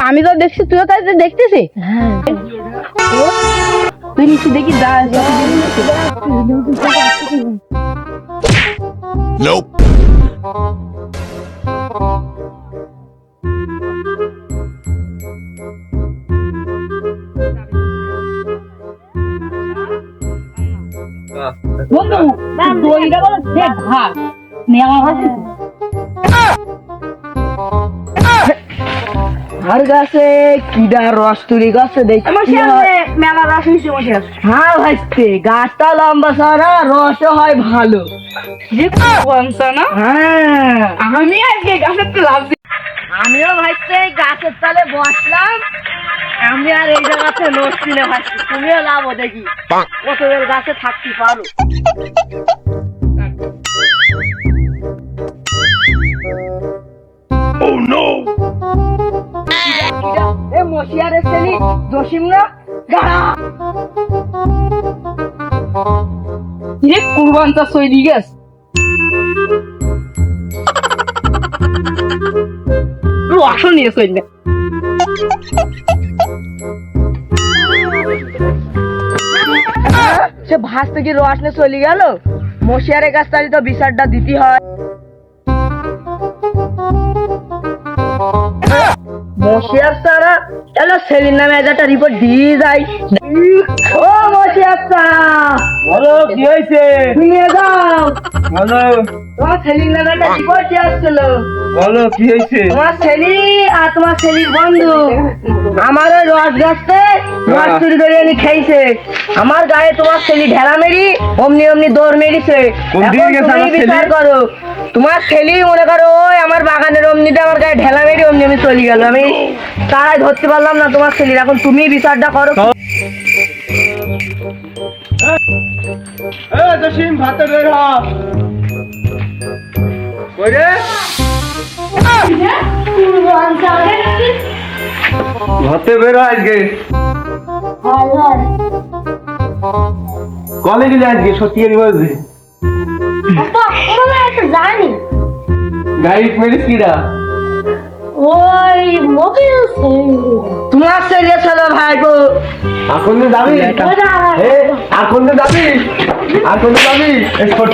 আমি তো দেখছি তুইও তাই দেখতেছিস। তুই নিচে দেখি যা Nope. বন্ধু দইটা বলো সে ভাত মেলা ভাত আর গাছে কিডা রস তুলি গাছে দেখি মেলা রস হয়েছে বসে হ্যাঁ ভাইতে গাছটা লম্বা সারা রসও হয় ভালো না। হ্যাঁ আমি আজকে গাছের তো লাভ আমিও ভাইতে গাছের তলে বসলাম। আমি আর এই জায়গাতে রস তুলে ভাইছি তুমিও লাভ দেখি কত বের গাছে থাকতে পারো। Oh no. এ মশিয়ারে ছেলি জসিম না গাড়া রে কুরবানটা সইলি গেছ রস নিয়ে সইলে সে ভাস থেকে রস নিয়ে চলে গেল। মশিয়ারের কাছ থেকে তো বিচারটা দিতে হয়। মশিয়ার সারা চলো সেলিন নামে একটা রিপোর্ট দিয়ে যাই। ও মশিয়ার সারা বলো কি হয়েছে? নিয়ে যাও বলো তোমার সেলিন নামে একটা রিপোর্ট দিয়ে আসছিল। বলো কি হয়েছে? তোমার ছেলি আর তোমার ছেলির বন্ধু আমার ওই রস গাছতে রস চুরি করে এনে খেয়েছে। আমার গায়ে তোমার ছেলি ঢেলা মেরি অমনি অমনি দৌড় মেরিছে। কোন দিকে গেছে আমার ছেলি? বিচার করো তোমার ছেলি মনে করো ওই আমার বাগানের অমনিতে আমার গায়ে ঢেলা মেরি অমনি আমি চলে গেল। আমি তারাই ধরতে পারলাম না তোমার ছেলির। এখন তুমি বিচারটা করো। এ জসিম ভাতে বের হ। কই রে? ভাতে বের হ আজকে। কলেজে যাই আজকে সত্যি বলছি। জানি গাড়ি মেরিস কিরা? ওই মোবিল তোমার ছেলে ছেলে ভাই গো এখন তো যাবি? এ এখন তো যাবি? এখন তো যাবি? এই ছোট